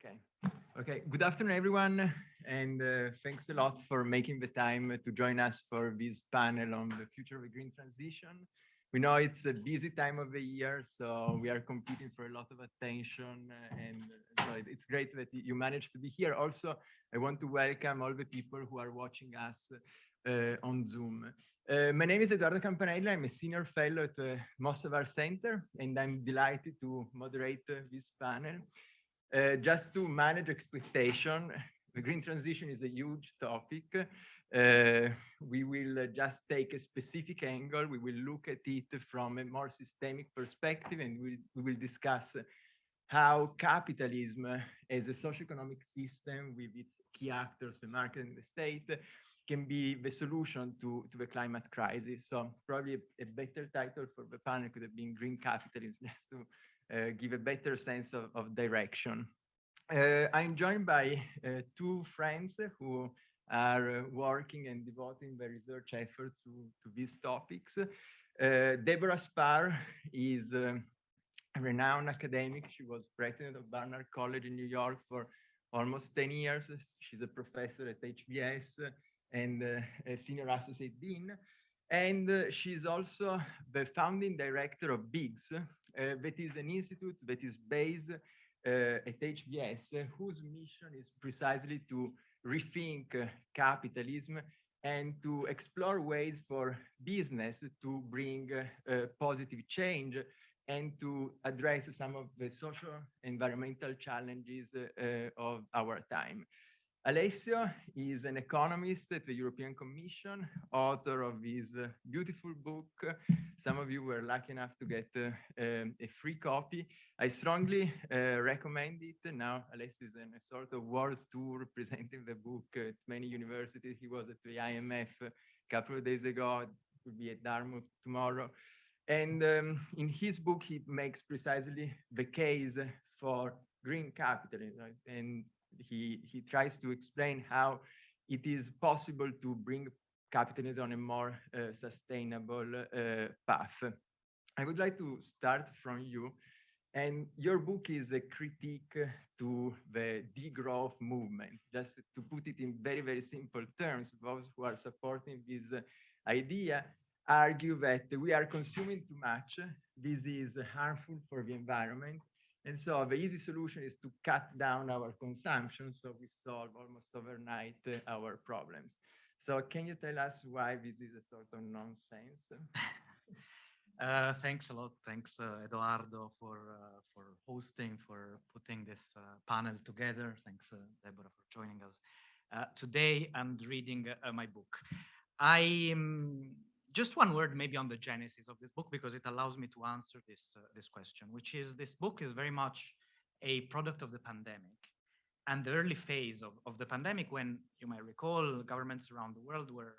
Okay. Okay. Good afternoon, everyone, and thanks a lot for making the time to join us for this panel on the future of the green transition. We know it's a busy time of the year, so we are competing for a lot of attention, and so it's great that you managed to be here. Also, I want to welcome all the people who are watching us on Zoom. My name is Edoardo Campanella. I'm a senior fellow at the Mossevar Center, and I'm delighted to moderate this panel. Just to manage expectation, the green transition is a huge topic. We will just take a specific angle. We will look at it from a more systemic perspective, and we will discuss how capitalism as a socioeconomic system with its key actors, the market and the state, can be the solution to the climate crisis. So probably a better title for the panel could have been Green Capitalism, just to give a better sense of direction. I'm joined by two friends who are working and devoting their research efforts to these topics. Debora Spar is a renowned academic. She was president of Barnard College in New York for almost 10 years. She's a professor at HBS and a senior associate dean. And she's also the founding director of BIGS, that is an institute that is based at HBS, whose mission is precisely to rethink capitalism and to explore ways for business to bring positive change and to address some of the social environmental challenges of our time. Alessio is an economist at the European Commission, author of his beautiful book. Some of you were lucky enough to get a free copy. I strongly recommend it. Now, Alessio is in a sort of world tour presenting the book at many universities. He was at the IMF a couple of days ago. It will be at Dartmouth tomorrow. And in his book, he makes precisely the case for green capitalism. And he tries to explain how it is possible to bring capitalism on a more sustainable path. I would like to start from you. And your book is a critique to the degrowth movement. Just to put it in very, very simple terms, those who are supporting this idea argue that we are consuming too much. This is harmful for the environment. And so the easy solution is to cut down our consumption so we solve almost overnight our problems. So can you tell us why this is a sort of nonsense? Thanks a lot. Thanks, Edoardo, for hosting, for putting this panel together. Thanks, Debora, for joining us today and reading my book. Just one word maybe on the genesis of this book, because it allows me to answer this question, which is this book is very much a product of the pandemic and the early phase of the pandemic, when you might recall governments around the world were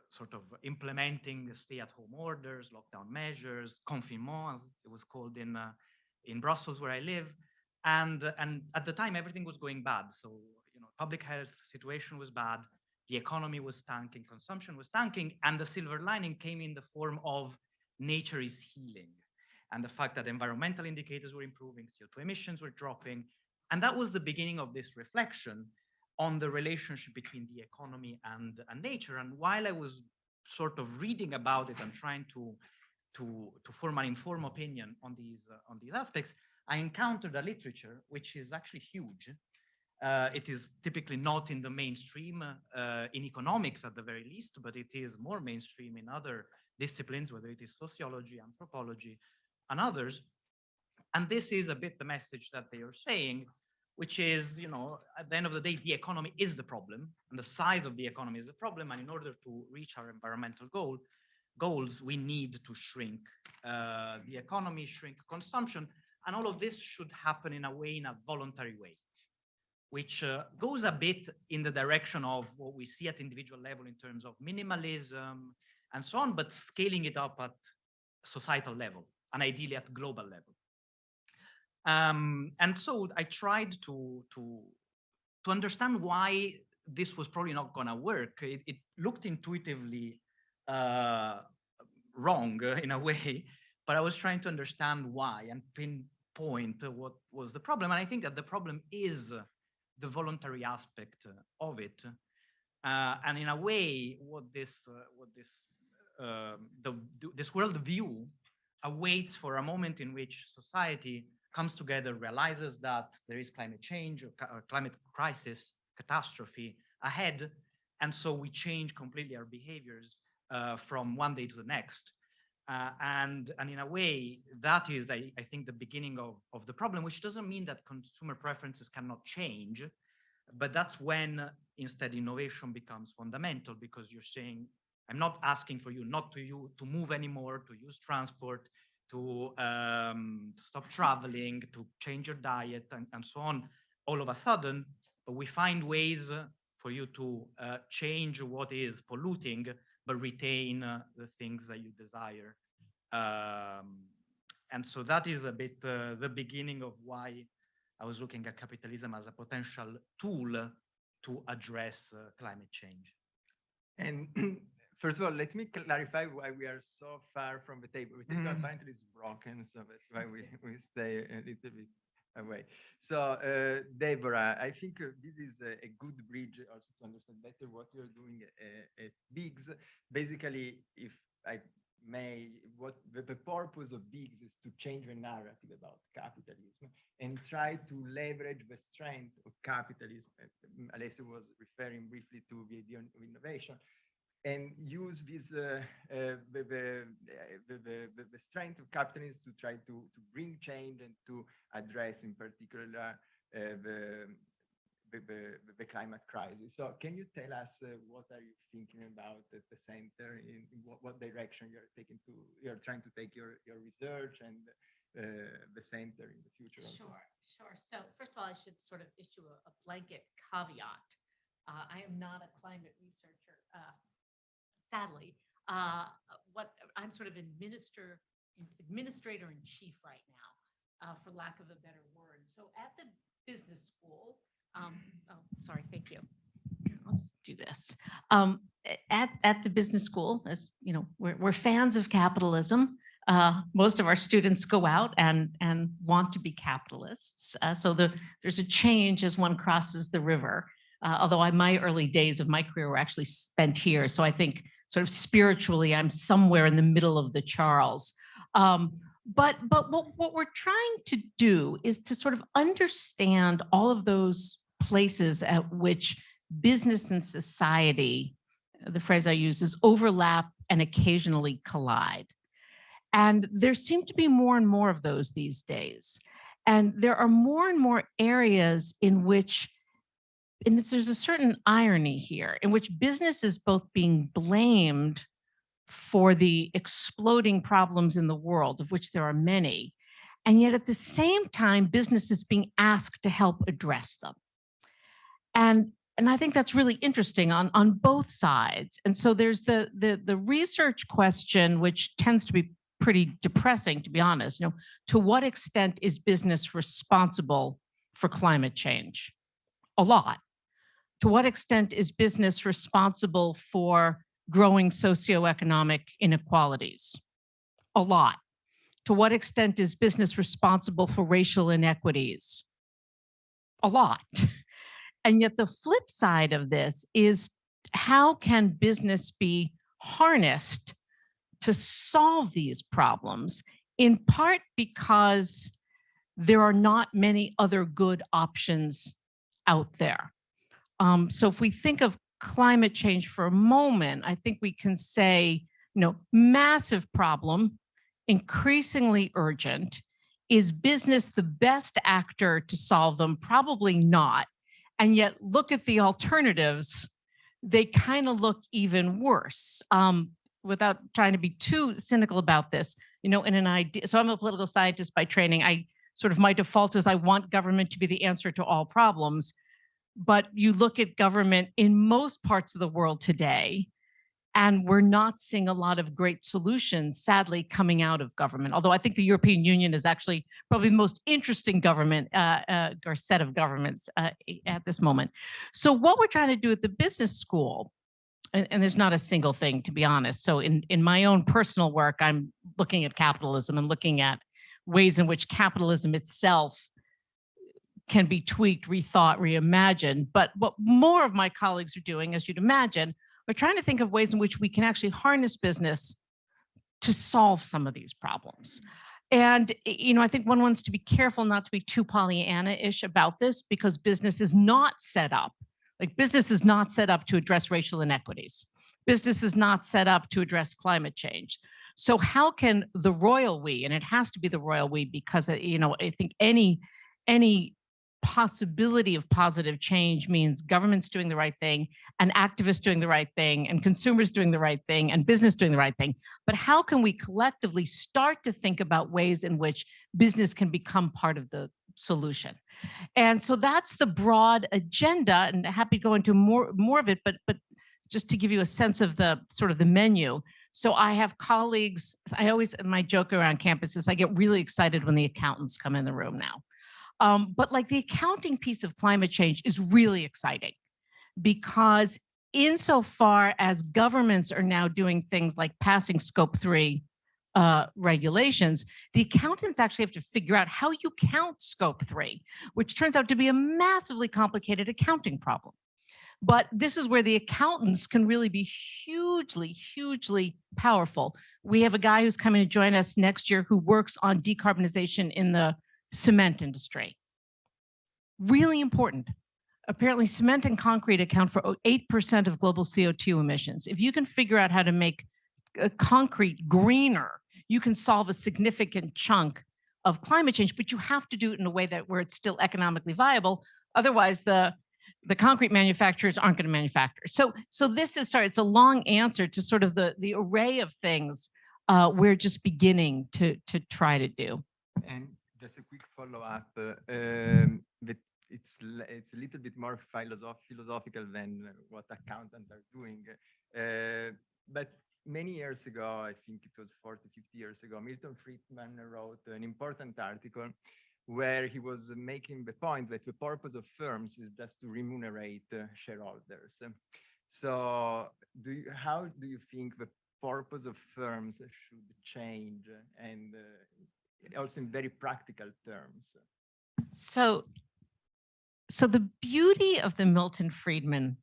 sort of implementing stay-at-home orders, lockdown measures, confinement, as it was called in Brussels, where I live, and at the time everything was going bad. So public health situation was bad. The economy was tanking, consumption was tanking, and the silver lining came in the form of nature is healing. And the fact that environmental indicators were improving, CO2 emissions were dropping. And that was the beginning of this reflection on the relationship between the economy and nature. And while I was sort of reading about it and trying to form an informed opinion on these aspects, I encountered a literature which is actually huge. It is typically not in the mainstream in economics at the very least, but it is more mainstream in other disciplines, whether it is sociology, anthropology, and others. And this is a bit the message that they are saying, which is, at the end of the day, the economy is the problem, and the size of the economy is the problem. And in order to reach our environmental goals, we need to shrink the economy, shrink consumption, and all of this should happen in a voluntary way, which goes a bit in the direction of what we see at individual level in terms of minimalism and so on, but scaling it up at societal level and ideally at global level. And so I tried to understand why this was probably not going to work. It looked intuitively wrong in a way, but I was trying to understand why and point what was the problem. And I think that the problem is the voluntary aspect of it. And in a way, this worldview awaits for a moment in which society comes together, realizes that there is climate change or climate crisis, catastrophe ahead. And so we change completely our behaviors from one day to the next. And in a way, that is, I think, the beginning of the problem, which doesn't mean that consumer preferences cannot change, but that's when instead innovation becomes fundamental, because you're saying, I'm not asking for you not to move anymore, to use transport, to stop traveling, to change your diet, and so on, all of a sudden, but we find ways for you to change what is polluting, but retain the things that you desire. And so that is a bit the beginning of why I was looking at capitalism as a potential tool to address climate change. And first of all, let me clarify why we are so far from the table. The table apparently is broken, so that's why we stay a little bit away. So, Debora, I think this is a good bridge also to understand better what you're doing at BIGS. Basically, if I may, what the purpose of BIGS is to change the narrative about capitalism and try to leverage the strength of capitalism. Alessio was referring briefly to the idea of innovation, and use this the strength of capitalism to try to bring change and to address, in particular, the climate crisis. So, can you tell us what are you thinking about at the center? In what direction you're trying to take your research and the center in the future? Sure. So, first of all, I should sort of issue a blanket caveat. I am not a climate researcher. Sadly, I'm sort of administrator in chief right now, for lack of a better word. So at the business school, sorry, thank you. I'll just do this. At the business school, as you know, we're fans of capitalism. Most of our students go out and want to be capitalists. So there's a change as one crosses the river. Although my early days of my career were actually spent here. So I think sort of spiritually, I'm somewhere in the middle of the Charles. But what we're trying to do is to sort of understand all of those places at which business and society, the phrase I use is overlap and occasionally collide. And there seem to be more and more of those these days. And there are more and more areas in which, and there's a certain irony here, in which business is both being blamed for the exploding problems in the world, of which there are many, and yet at the same time, business is being asked to help address them. And I think that's really interesting on both sides. And so there's the research question, which tends to be pretty depressing, to be honest. You know, to what extent is business responsible for climate change? A lot. To what extent is business responsible for growing socioeconomic inequalities? A lot. To what extent is business responsible for racial inequities? A lot. And yet the flip side of this is, how can business be harnessed to solve these problems? In part because there are not many other good options out there. So if we think of climate change for a moment, I think we can say, you know, massive problem, increasingly urgent. Is business the best actor to solve them? Probably not. And yet look at the alternatives, they kind of look even worse. Without trying to be too cynical about this, you know, in an idea, so I'm a political scientist by training. My default is I want government to be the answer to all problems. But you look at government in most parts of the world today, and we're not seeing a lot of great solutions, sadly, coming out of government. Although I think the European Union is actually probably the most interesting government or set of governments at this moment. So what we're trying to do at the business school, and there's not a single thing, to be honest. So in my own personal work, I'm looking at capitalism and looking at ways in which capitalism itself can be tweaked, rethought, reimagined. But what more of my colleagues are doing, as you'd imagine, are trying to think of ways in which we can actually harness business to solve some of these problems. And, you know, I think one wants to be careful not to be too Pollyanna-ish about this, because business is not set up. Like, business is not set up to address racial inequities. Business is not set up to address climate change. So how can the royal we, and it has to be the royal we, because, you know, I think any possibility of positive change means governments doing the right thing, and activists doing the right thing, and consumers doing the right thing, and business doing the right thing. But how can we collectively start to think about ways in which business can become part of the solution? And so that's the broad agenda, and happy to go into more of it, but just to give you a sense of the sort of the menu. So I have colleagues, my joke around campus is I get really excited when the accountants come in the room now. But like, the accounting piece of climate change is really exciting, because insofar as governments are now doing things like passing Scope 3 regulations, the accountants actually have to figure out how you count Scope 3, which turns out to be a massively complicated accounting problem. But this is where the accountants can really be hugely, hugely powerful. We have a guy who's coming to join us next year who works on decarbonization in the cement industry. Really important. Apparently, cement and concrete account for 8% of global CO2 emissions. If you can figure out how to make concrete greener, you can solve a significant chunk of climate change, but you have to do it in a way that where it's still economically viable. Otherwise, the concrete manufacturers aren't going to manufacture. So this is, sorry, it's a long answer to sort of the array of things we're just beginning to try to do. And just a quick follow-up, that it's a little bit more philosophical than what accountants are doing. But many years ago, I think it was 40, 50 years ago, Milton Friedman wrote an important article where he was making the point that the purpose of firms is just to remunerate shareholders. So how do you think the purpose of firms should change, and also in very practical terms? So the beauty of the Milton Friedman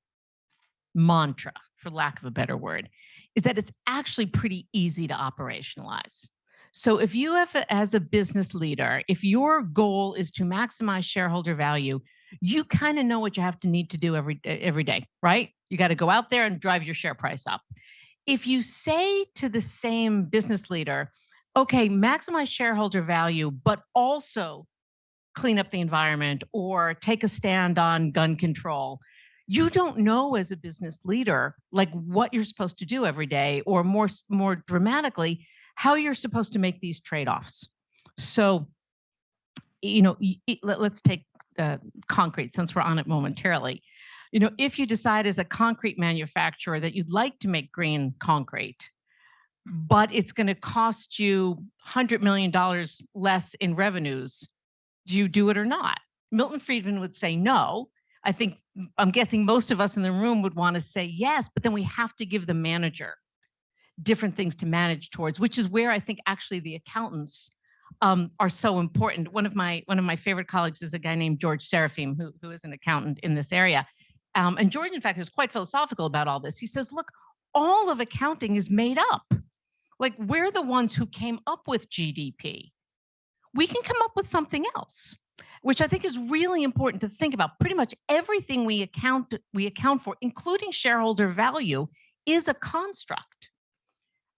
mantra, for lack of a better word, is that it's actually pretty easy to operationalize. So if you have, as a business leader, if your goal is to maximize shareholder value, you kind of know what you have to need to do every day, right? You got to go out there and drive your share price up. If you say to the same business leader, okay, maximize shareholder value, but also clean up the environment or take a stand on gun control, you don't know as a business leader like what you're supposed to do every day, or more dramatically, how you're supposed to make these trade-offs. So, you know, let's take concrete, since we're on it momentarily. You know, if you decide as a concrete manufacturer that you'd like to make green concrete, but it's going to cost you $100 million less in revenues, do you do it or not? Milton Friedman would say no. I'm guessing most of us in the room would want to say yes, but then we have to give the manager different things to manage towards, which is where I think actually the accountants are so important. One of my favorite colleagues is a guy named George Seraphim, who is an accountant in this area. And George, in fact, is quite philosophical about all this. He says, look, all of accounting is made up. Like, we're the ones who came up with GDP. We can come up with something else, which I think is really important to think about. Pretty much everything we account for, including shareholder value, is a construct.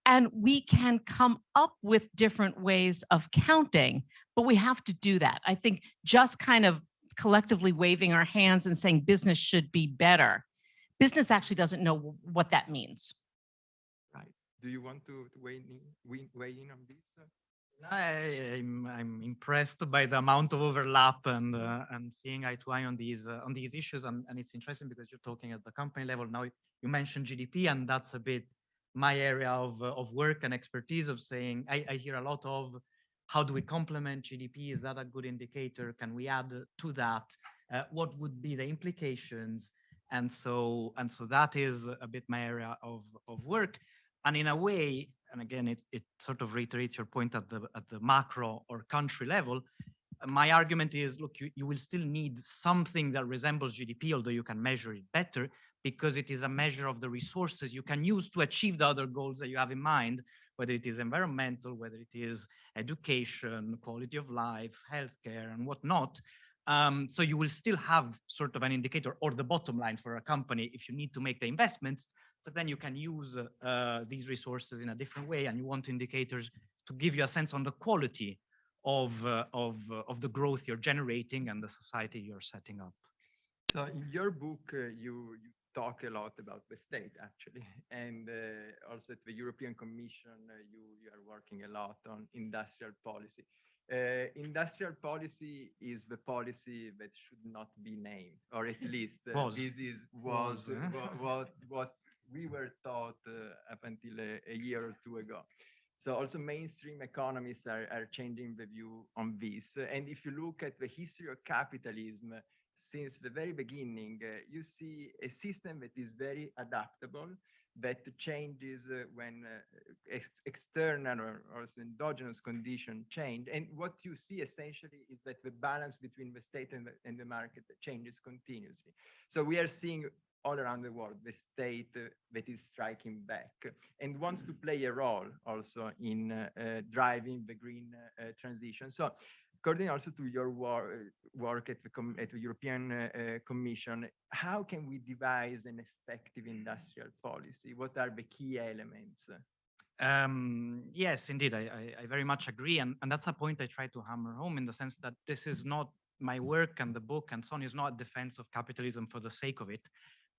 And we can come up with different ways of counting, but we have to do that. I think just kind of collectively waving our hands and saying business should be better, business actually doesn't know what that means. Right. Do you want to weigh in on this? I'm impressed by the amount of overlap and seeing eye to eye on these issues, and it's interesting because you're talking at the company level now. You mentioned GDP, and that's a bit my area of work and expertise, of saying I hear a lot of how do we complement GDP? Is that a good indicator? Can we add to that? What would be the implications? And so that is a bit my area of work. And in a way, and again, it sort of reiterates your point at the macro or country level. My argument is, look, you will still need something that resembles GDP, although you can measure it better, because it is a measure of the resources you can use to achieve the other goals that you have in mind, whether it is environmental, whether it is education, quality of life, healthcare, and whatnot. So you will still have sort of an indicator or the bottom line for a company if you need to make the investments, but then you can use these resources in a different way, and you want indicators to give you a sense on the quality of the growth you're generating and the society you're setting up. So in your book, you talk a lot about the state, actually, and also at the European Commission, you are working a lot on industrial policy. Industrial policy is the policy that should not be named, or at least this is what we were taught up until a year or two ago. So also mainstream economists are changing the view on this. And if you look at the history of capitalism, since the very beginning, you see a system that is very adaptable, that changes when external or also endogenous conditions change. And what you see essentially is that the balance between the state and the market changes continuously. So we are seeing all around the world the state that is striking back and wants to play a role also in driving the green transition. So according also to your work at the European Commission, how can we devise an effective industrial policy? What are the key elements? Yes, indeed, I very much agree. And that's a point I try to hammer home, in the sense that this is not my work, and the book and so on is not a defense of capitalism for the sake of it.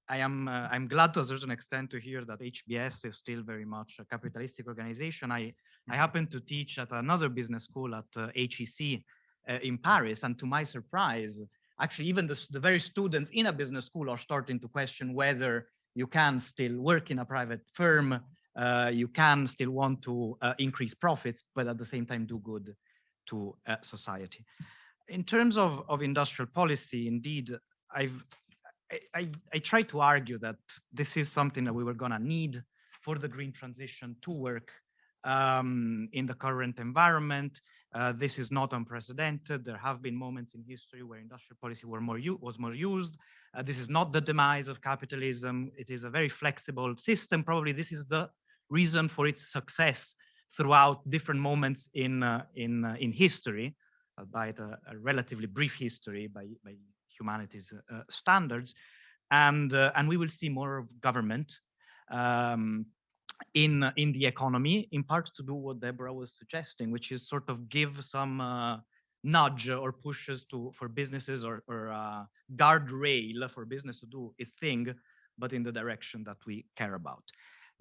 I'm glad to a certain extent to hear that HBS is still very much a capitalistic organization. I happen to teach at another business school at HEC in Paris, and to my surprise, actually even the very students in a business school are starting to question whether you can still work in a private firm, you can still want to increase profits, but at the same time do good to society. In terms of industrial policy, indeed, I try to argue that this is something that we were going to need for the green transition to work in the current environment. This is not unprecedented. There have been moments in history where industrial policy was more used. This is not the demise of capitalism. It is a very flexible system. Probably this is the reason for its success throughout different moments in history, albeit a relatively brief history by humanities standards, and we will see more of government in the economy, in part to do what Debora was suggesting, which is sort of give some nudge or pushes for businesses, or guardrail for business to do its thing, but in the direction that we care about.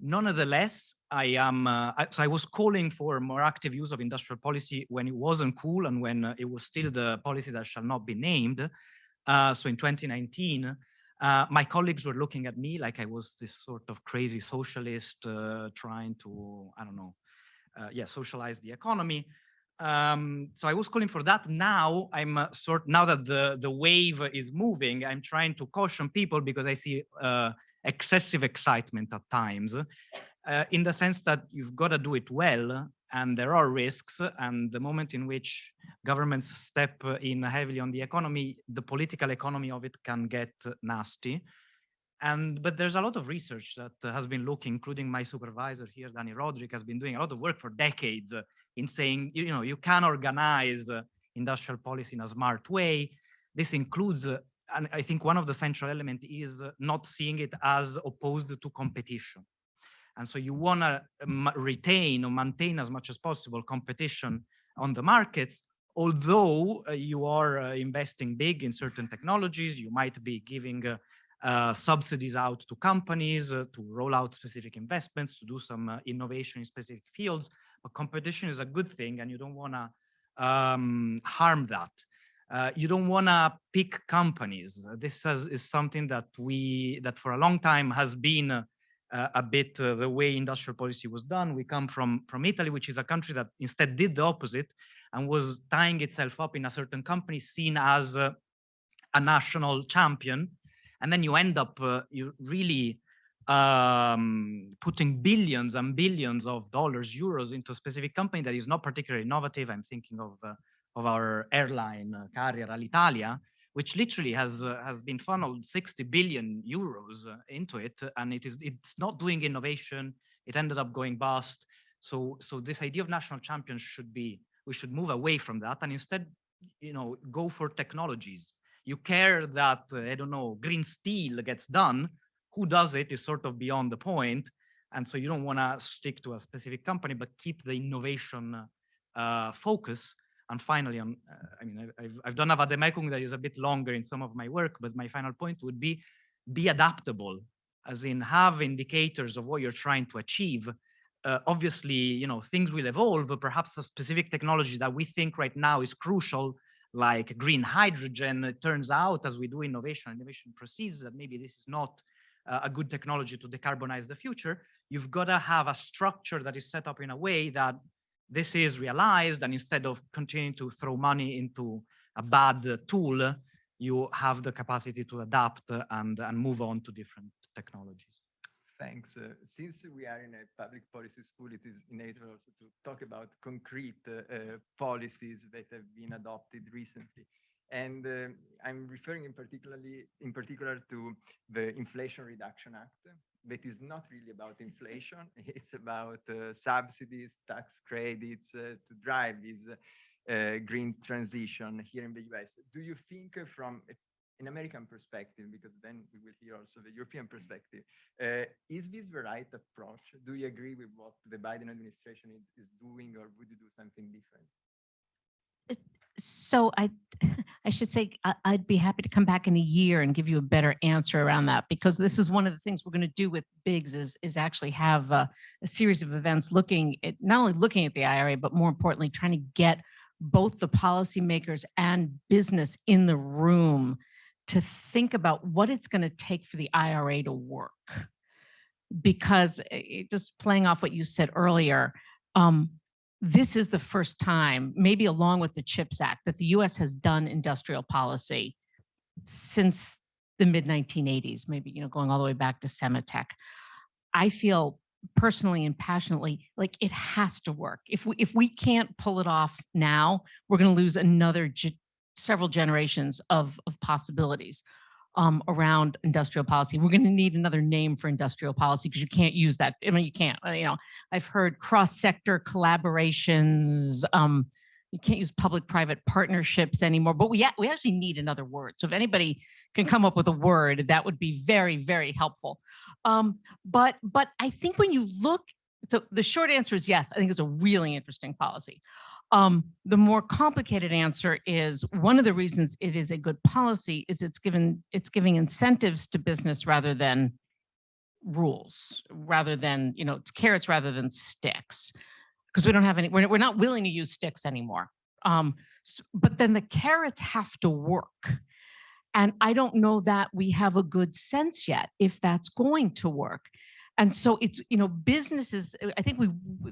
Nonetheless, so I was calling for more active use of industrial policy when it wasn't cool and when it was still the policy that shall not be named. So in 2019, my colleagues were looking at me like I was this sort of crazy socialist trying to, I don't know, socialize the economy. So I was calling for that. Now now that the wave is moving, I'm trying to caution people, because I see excessive excitement at times, in the sense that you've got to do it well, and there are risks. And the moment in which governments step in heavily on the economy, the political economy of it can get nasty. But there's a lot of research that has been looking, including my supervisor here, Danny Roderick, has been doing a lot of work for decades in saying, you can organize industrial policy in a smart way. This includes, and I think one of the central elements is not seeing it as opposed to competition. And so you want to retain or maintain as much as possible competition on the markets. Although you are investing big in certain technologies, you might be giving subsidies out to companies to roll out specific investments, to do some innovation in specific fields. But competition is a good thing, and you don't want to harm that. You don't want to pick companies. This is something that for a long time has been a bit the way industrial policy was done. We come from Italy, which is a country that instead did the opposite and was tying itself up in a certain company seen as a national champion. And then you end up you really putting billions and billions of dollars, euros into a specific company that is not particularly innovative. I'm thinking of our airline carrier Alitalia, which literally has been funneled 60 billion euros into it, and it's not doing innovation. It ended up going bust. So this idea of national champions we should move away from that and instead, go for technologies. You care that I don't know, green steel gets done. Who does it is sort of beyond the point, and so you don't want to stick to a specific company, but keep the innovation focus. And finally, I've done a vademekung that is a bit longer in some of my work, but my final point would be adaptable, as in have indicators of what you're trying to achieve. Obviously, things will evolve. Perhaps a specific technology that we think right now is crucial, like green hydrogen, it turns out as we do innovation proceeds that maybe this is not a good technology to decarbonize the future. You've got to have a structure that is set up in a way that this is realized, and instead of continuing to throw money into a bad tool, you have the capacity to adapt and move on to different technologies. Thanks. Since we are in a public policy school, it is inevitable also to talk about concrete policies that have been adopted recently. And I'm referring in particular to the Inflation Reduction Act, that is not really about inflation. It's about subsidies, tax credits to drive this green transition here in the US. Do you think from an American perspective, because then we will hear also the European perspective, is this the right approach? Do you agree with what the Biden administration is doing, or would you do something different? So I should say I'd be happy to come back in a year and give you a better answer around that, because this is one of the things we're going to do with Biggs is actually have a series of events looking at not only looking at the IRA, but more importantly, trying to get both the policymakers and business in the room to think about what it's going to take for the IRA to work. Because just playing off what you said earlier, this is the first time, maybe along with the CHIPS Act, that the US has done industrial policy since the mid-1980s, maybe going all the way back to Sematech. I feel personally and passionately like it has to work. If we can't pull it off now, we're going to lose another several generations of possibilities around industrial policy. We're going to need another name for industrial policy, because you can't use that. I mean, you can't. I've heard cross-sector collaborations. You can't use public-private partnerships anymore. But we actually need another word. So if anybody can come up with a word, that would be very, very helpful. But I think when you look, so the short answer is yes. I think it's a really interesting policy. The more complicated answer is one of the reasons it is a good policy is it's giving incentives to business rather than rules, rather than, it's carrots rather than sticks, because we don't have any, we're not willing to use sticks anymore. But then the carrots have to work. And I don't know that we have a good sense yet if that's going to work. And so it's, businesses, I think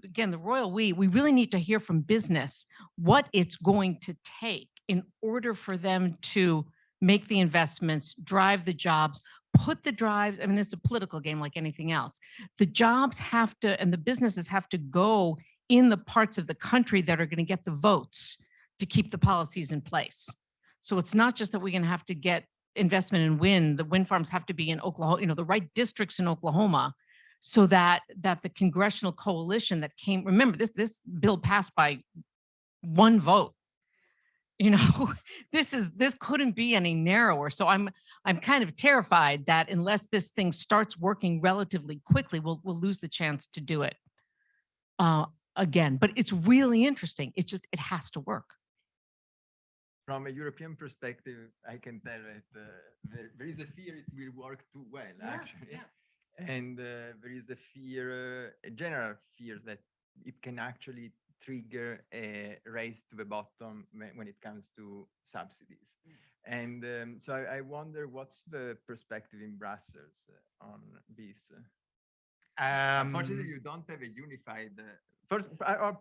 again, the royal we really need to hear from business what it's going to take in order for them to make the investments, drive the jobs, put the drives. I mean, it's a political game like anything else. The jobs have to, and the businesses have to go in the parts of the country that are going to get the votes to keep the policies in place. So it's not just that we're going to have to get investment in wind. The wind farms have to be in Oklahoma, the right districts in Oklahoma, so that the congressional coalition that came, remember this bill passed by one vote. This couldn't be any narrower. So I'm kind of terrified that unless this thing starts working relatively quickly, we'll lose the chance to do it again. But it's really interesting. It has to work. From a European perspective, I can tell that there is a fear it will work too well, actually. Yeah. And there is a fear, a general fear, that it can actually trigger a race to the bottom when it comes to subsidies. And so I wonder, what's the perspective in Brussels on this? Unfortunately, you don't have a unified. First,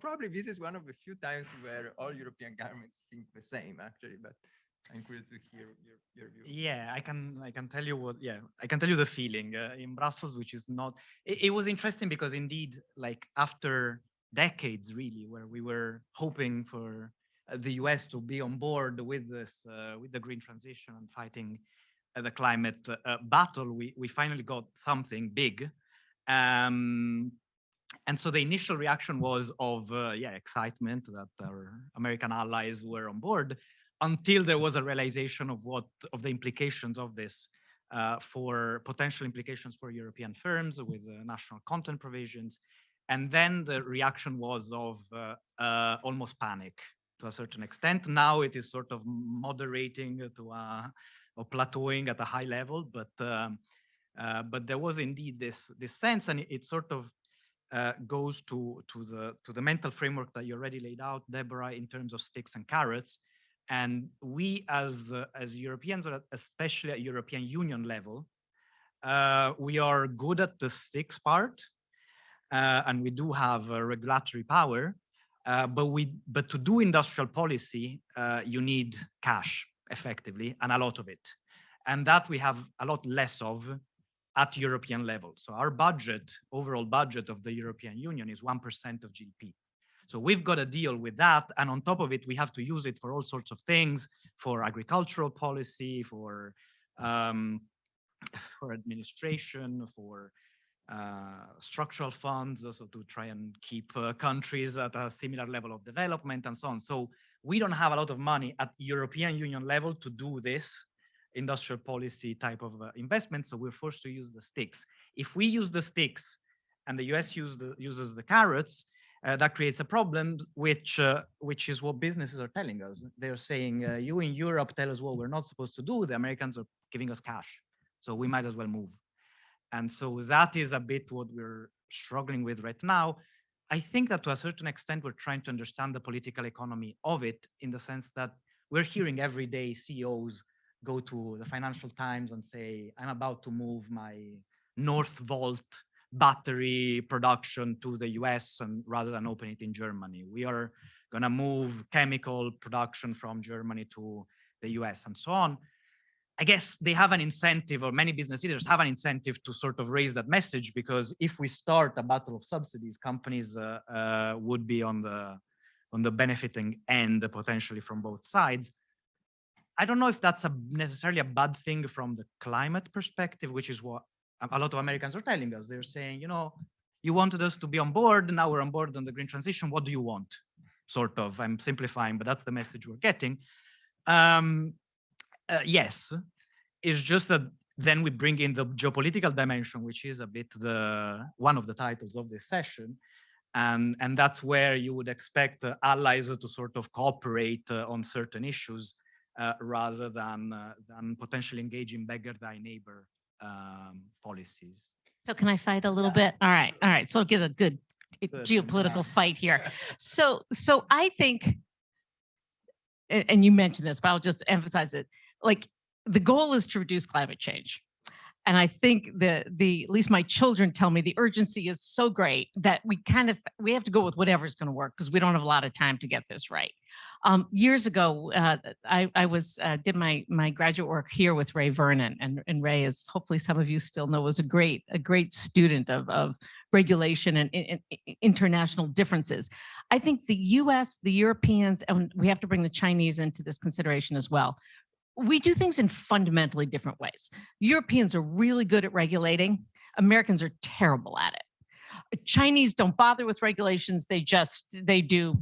probably this is one of the few times where all European governments think the same, actually. But I'm curious to hear your view. Yeah, I can tell you what. Yeah, I can tell you the feeling in Brussels, which is not. It was interesting because indeed, like after decades, really, where we were hoping for the US to be on board with this, with the green transition and fighting the climate battle, we finally got something big. And so the initial reaction was of excitement that our American allies were on board, until there was a realization of the implications of this for potential implications for European firms with national content provisions. And then the reaction was of almost panic to a certain extent. Now it is sort of moderating to or plateauing at a high level, but there was indeed this sense, and it sort of goes to the mental framework that you already laid out, Debora, in terms of sticks and carrots. And we as Europeans, especially at European Union level, we are good at the sticks part, and we do have regulatory power. But to do industrial policy, you need cash, effectively, and a lot of it. And that we have a lot less of at European level. So our budget, overall budget of the European Union, is 1% of GDP. So we've got to deal with that. And on top of it, we have to use it for all sorts of things, for agricultural policy, for administration, for structural funds, also to try and keep countries at a similar level of development and so on. So we don't have a lot of money at European Union level to do this industrial policy type of investment, so we're forced to use the sticks. If we use the sticks and the US uses the carrots, that creates a problem, which is what businesses are telling us. They're saying, you in Europe tell us what we're not supposed to do, the Americans are giving us cash, so we might as well move. And so that is a bit what we're struggling with right now. I think that to a certain extent, we're trying to understand the political economy of it, in the sense that we're hearing every day CEOs go to the Financial Times and say, I'm about to move my Northvolt battery production to the US, and rather than open it in Germany. We are going to move chemical production from Germany to the US, and so on. I guess they have an incentive, or many business leaders have an incentive, to sort of raise that message, because if we start a battle of subsidies, companies would be on the benefiting end, potentially, from both sides. I don't know if that's necessarily a bad thing from the climate perspective, which is what a lot of Americans are telling us. They're saying, you wanted us to be on board, now we're on board on the green transition, what do you want? Sort of, I'm simplifying, but that's the message we're getting. Yes, it's just that then we bring in the geopolitical dimension, which is a bit one of the titles of this session. And that's where you would expect allies to sort of cooperate on certain issues, rather than potentially engage in beggar thy neighbor policies. So can I fight a little bit? All right. So I'll get a good geopolitical fight here. So I think, and you mentioned this, but I'll just emphasize it. Like, the goal is to reduce climate change. And I think at least my children tell me the urgency is so great that we have to go with whatever's going to work, because we don't have a lot of time to get this right. Years ago, I did my graduate work here with Ray Vernon, and Ray, as hopefully some of you still know, was a great student of regulation and international differences. I think the US, the Europeans, and we have to bring the Chinese into this consideration as well, we do things in fundamentally different ways. Europeans are really good at regulating. Americans are terrible at it. Chinese don't bother with regulations. They do,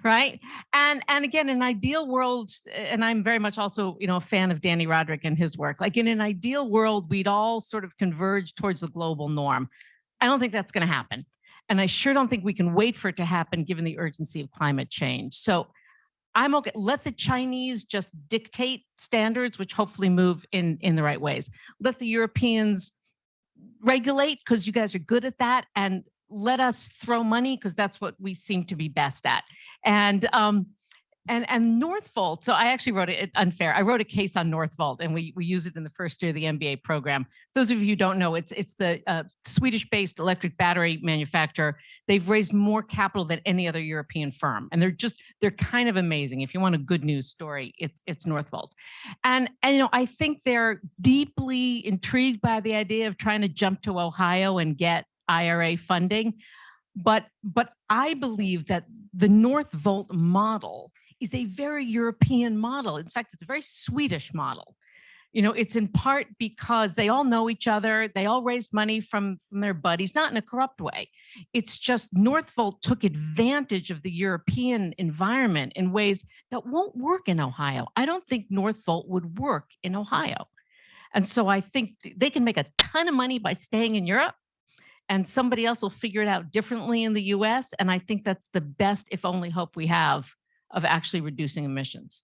right? And again, in an ideal world, and I'm very much also, a fan of Danny Roderick and his work, like in an ideal world, we'd all sort of converge towards the global norm. I don't think that's going to happen. And I sure don't think we can wait for it to happen, given the urgency of climate change. So I'm okay. Let the Chinese just dictate standards, which hopefully move in the right ways. Let the Europeans regulate, because you guys are good at that, and let us throw money, because that's what we seem to be best at. And And Northvolt, so I actually wrote it unfair. I wrote a case on Northvolt, and we use it in the first year of the MBA program. Those of you who don't know, it's the Swedish-based electric battery manufacturer. They've raised more capital than any other European firm, and they're kind of amazing. If you want a good news story, it's Northvolt. And you know, I think they're deeply intrigued by the idea of trying to jump to Ohio and get IRA funding. But I believe that the Northvolt model is a very European model. In fact, it's a very Swedish model. You know, it's in part because they all know each other. They all raised money from their buddies, not in a corrupt way. It's just Northvolt took advantage of the European environment in ways that won't work in Ohio. I don't think Northvolt would work in Ohio. And so I think they can make a ton of money by staying in Europe, and somebody else will figure it out differently in the US. And I think that's the best, if only, hope we have of actually reducing emissions.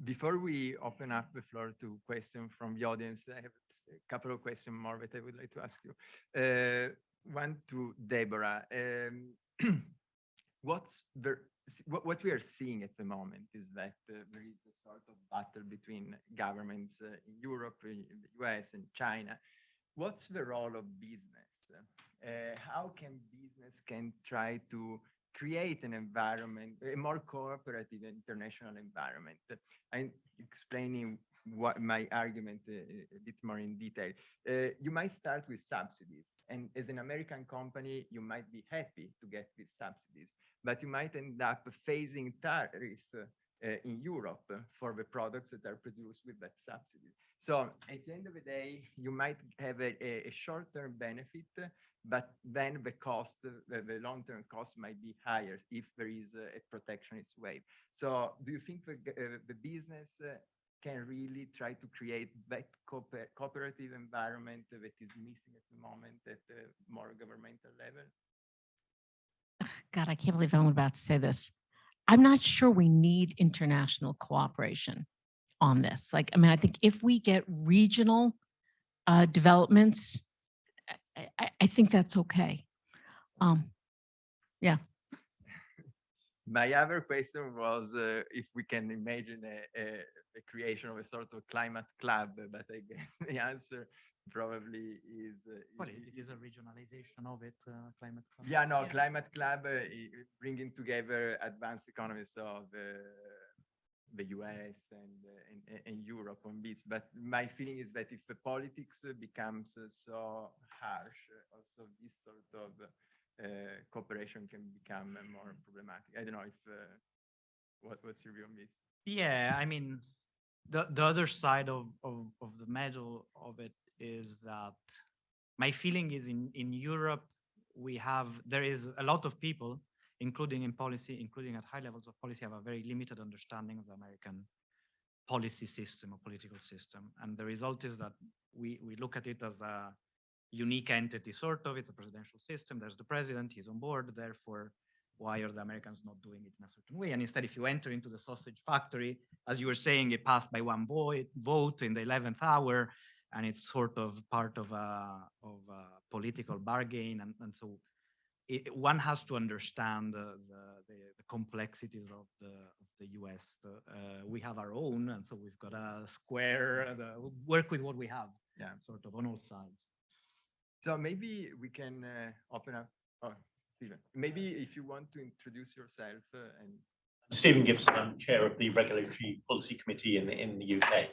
Before we open up the floor to questions from the audience, I have a couple of questions more that I would like to ask you. One to Debora. What we are seeing at the moment is that there is a sort of battle between governments in Europe, in the US, and China. What's the role of business? How can business try to create an environment, a more cooperative international environment? I'm explaining what my argument a bit more in detail. You might start with subsidies, and as an American company, you might be happy to get these subsidies, but you might end up facing tariffs in Europe for the products that are produced with that subsidy. So at the end of the day, you might have a short-term benefit, but then the cost, the long-term cost might be higher if there is a protectionist wave. So do you think the business can really try to create that cooperative environment that is missing at the moment at the more governmental level? God, I can't believe I'm about to say this. I'm not sure we need international cooperation on this. Like, I mean, I think if we get regional developments, I think that's okay. Yeah. My other question was if we can imagine a creation of a sort of climate club, but I guess the answer probably is... Well, it is a regionalization of it, climate club. Yeah, no, yeah. Climate club bringing together advanced economies of the US and Europe on this. But my feeling is that if the politics becomes so harsh, also this sort of cooperation can become more problematic. I don't know if what's your view on this? Yeah, I mean, the other side of the medal of it is that my feeling is in Europe, there is a lot of people, including in policy, including at high levels of policy, have a very limited understanding of the American policy system or political system. And the result is that we look at it as a unique entity, sort of. It's a presidential system. There's the president, he's on board. Therefore, why are the Americans not doing it in a certain way? And instead, if you enter into the sausage factory, as you were saying, it passed by one vote in the 11th hour, and it's sort of part of a political bargain. And so one has to understand the complexities of the US. We have our own, and so we've got to work with what we have, sort of on all sides. So maybe we can open up. Oh, Stephen, maybe if you want to introduce yourself. Stephen Gibson, chair of the Regulatory Policy Committee in the UK.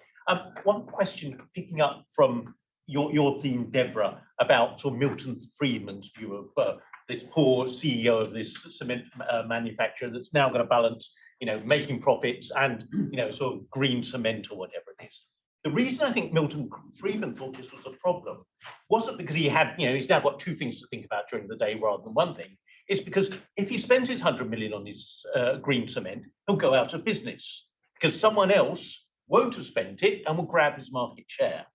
One question, picking up from your theme, Debora, about sort of Milton Friedman's view of this poor CEO of this cement manufacturer that's now going to balance, making profits and, sort of green cement or whatever it is. The reason I think Milton Friedman thought this was a problem wasn't because he had, he's now got two things to think about during the day rather than one thing. It's because if he spends his 100 million on his green cement, he'll go out of business because someone else won't have spent it and will grab his market share.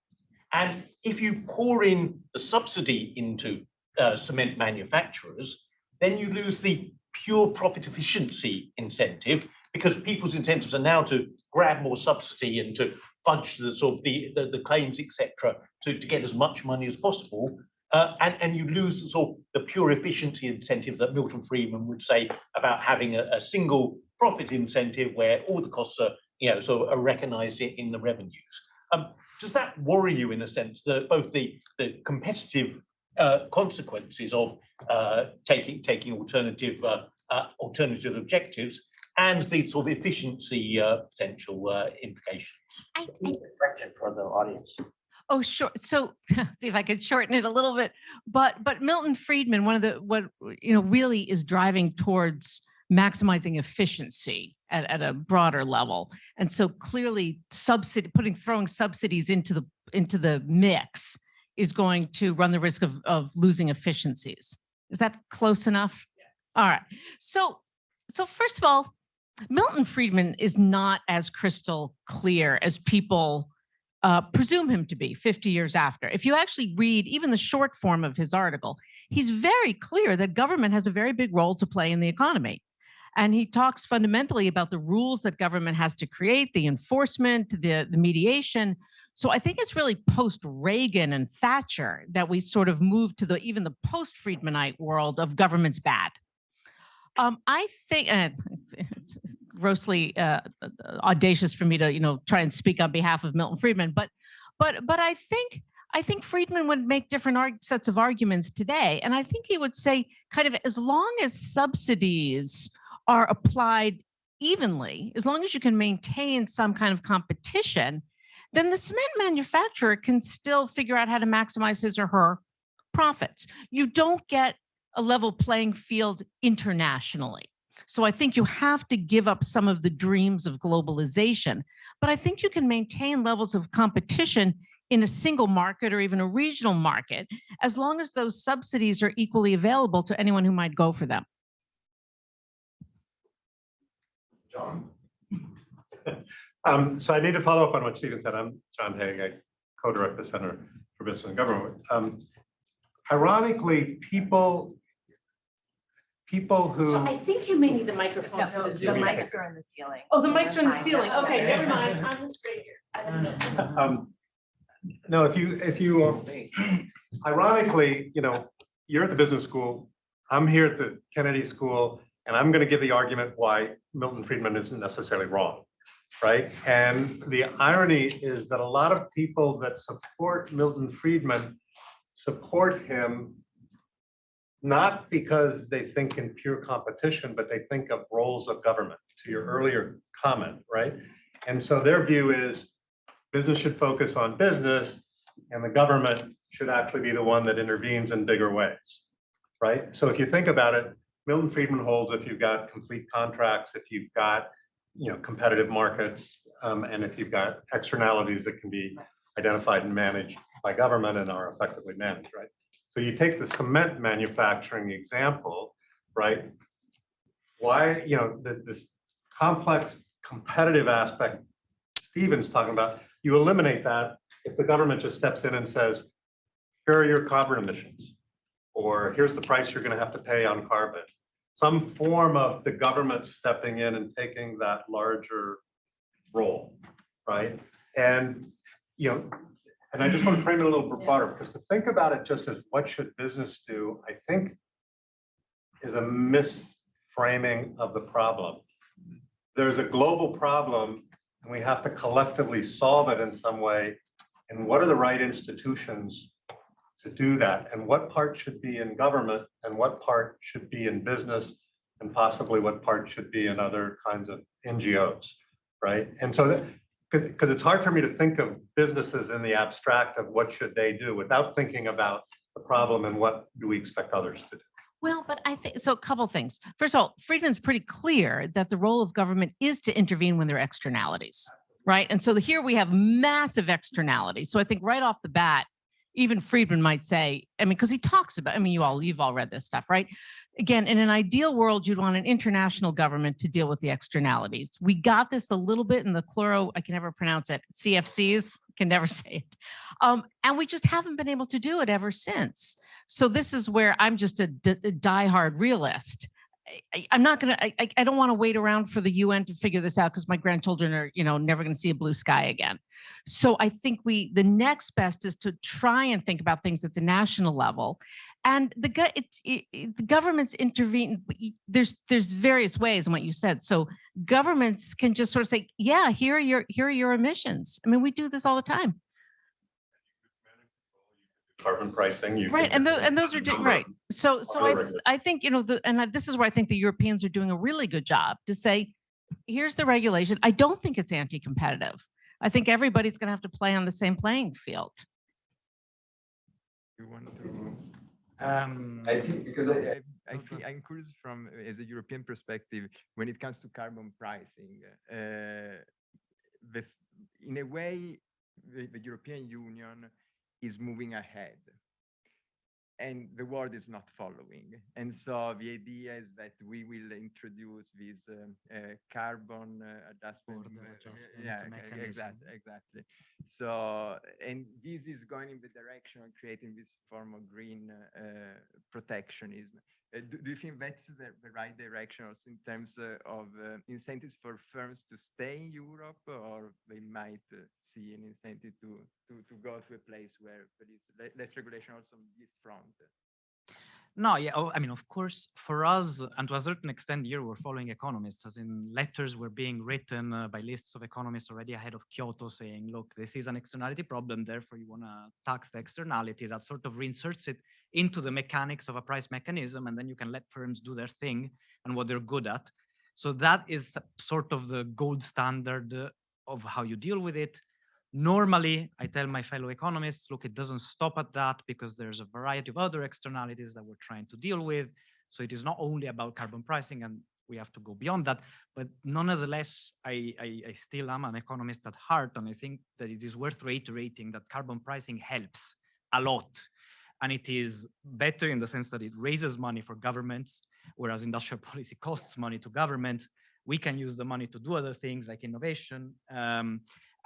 And if you pour in the subsidy into cement manufacturers, then you lose the pure profit efficiency incentive because people's incentives are now to grab more subsidy and to fudge the sort of the claims, etc., to get as much money as possible. And you lose the sort of the pure efficiency incentive that Milton Friedman would say about having a single profit incentive where all the costs are, sort of are recognised in the revenues. Does that worry you in a sense that both the competitive consequences of taking alternative objectives and the sort of efficiency potential implications? Question for the audience. Oh, sure. So see if I could shorten it a little bit. But Milton Friedman, what really is driving towards maximizing efficiency at a broader level. And so clearly throwing subsidies into the mix is going to run the risk of losing efficiencies. Is that close enough? Yeah. All right. So first of all, Milton Friedman is not as crystal clear as people presume him to be 50 years after. If you actually read even the short form of his article, he's very clear that government has a very big role to play in the economy. And he talks fundamentally about the rules that government has to create, the enforcement, the mediation. So I think it's really post-Reagan and Thatcher that we sort of moved to even the post-Friedmanite world of government's bad. I think it's grossly audacious for me to try and speak on behalf of Milton Friedman, but I think Friedman would make different sets of arguments today, and I think he would say kind of as long as subsidies are applied evenly, as long as you can maintain some kind of competition, then the cement manufacturer can still figure out how to maximize his or her profits. You don't get a level playing field internationally. So I think you have to give up some of the dreams of globalization, but I think you can maintain levels of competition in a single market or even a regional market, as long as those subsidies are equally available to anyone who might go for them. John? So I need to follow up on what Stephen said. I'm John Haig. I co-direct the Center for Business and Government. Ironically, people who... So I think you may need the microphone for the The Zoom. mics are in the ceiling. Oh, the mics are in the ceiling. Okay, never mind. I'm straight here. No, if you ironically, you're at the business school, I'm here at the Kennedy School, and I'm going to give the argument why Milton Friedman isn't necessarily wrong, right? And the irony is that a lot of people that support Milton Friedman support him not because they think in pure competition, but they think of roles of government, to your earlier comment, right? And so their view is business should focus on business and the government should actually be the one that intervenes in bigger ways, right? So if you think about it, Milton Friedman holds if you've got complete contracts, if you've got competitive markets, and if you've got externalities that can be identified and managed by government and are effectively managed, right? So you take the cement manufacturing example, right? Why, this complex competitive aspect Stephen's talking about, you eliminate that if the government just steps in and says, here are your carbon emissions, or here's the price you're going to have to pay on carbon. Some form of the government stepping in and taking that larger role, right? And, and I just want to frame it a little bit broader, because to think about it just as what should business do, I think is a misframing of the problem. There's a global problem and we have to collectively solve it in some way. And what are the right institutions to do that? And what part should be in government and what part should be in business and possibly what part should be in other kinds of NGOs, right? And so because it's hard for me to think of businesses in the abstract of what should they do without thinking about the problem and what do we expect others to do. Well, but I think, so a couple things. First of all, Friedman's pretty clear that the role of government is to intervene when there are externalities, right? And so here we have massive externalities. So I think right off the bat, even Friedman might say, because he talks about, you've all read this stuff, right? Again, in an ideal world, you'd want an international government to deal with the externalities. We got this a little bit in the I can never pronounce it, CFCs, can never say it. And we just haven't been able to do it ever since. So this is where I'm just a diehard realist. I'm not going to, I don't want to wait around for the UN to figure this out because my grandchildren are, never going to see a blue sky again. So I think the next best is to try and think about things at the national level. And the government's intervene, there's various ways in what you said. So governments can just sort of say, yeah, here are your emissions. I mean, we do this all the time. Carbon pricing. Right, and those are right. So I think, you know, this is where I think the Europeans are doing a really good job to say, here's the regulation. I don't think it's anti-competitive. I think everybody's going to have to play on the same playing field. You want to? I think because I think I'm curious from as a European perspective when it comes to carbon pricing. In a way, the European Union is moving ahead, and the world is not following. And so the idea is that we will introduce this carbon adjustment. Exactly. So, and this is going in the direction of creating this form of green protectionism. Do you think that's the right direction also in terms of incentives for firms to stay in Europe, or they might see an incentive to go to a place where there is less regulation also on this front? No, yeah, I mean, of course, for us, and to a certain extent here, we're following economists, as in letters were being written by lists of economists already ahead of Kyoto saying, look, this is an externality problem, therefore you want to tax the externality. That sort of reinserts it into the mechanics of a price mechanism, and then you can let firms do their thing and what they're good at. So that is sort of the gold standard of how you deal with it. Normally, I tell my fellow economists, look, it doesn't stop at that because there's a variety of other externalities that we're trying to deal with. So it is not only about carbon pricing, and we have to go beyond that. But nonetheless, I still am an economist at heart, and I think that it is worth reiterating that carbon pricing helps a lot. And it is better in the sense that it raises money for governments, whereas industrial policy costs money to governments. We can use the money to do other things like innovation.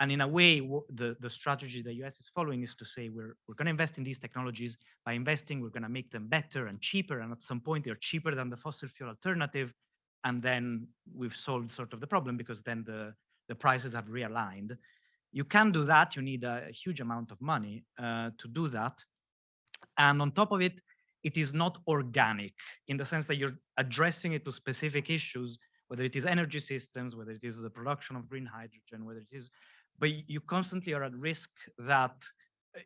And in a way, the strategy the US is following is to say, we're going to invest in these technologies. By investing, we're going to make them better and cheaper. And at some point, they're cheaper than the fossil fuel alternative. And then we've solved sort of the problem because then the prices have realigned. You can do that. You need a huge amount of money to do that. And on top of it, it is not organic in the sense that you're addressing it to specific issues, whether it is energy systems, whether it is the production of green hydrogen, whether it is, but you constantly are at risk that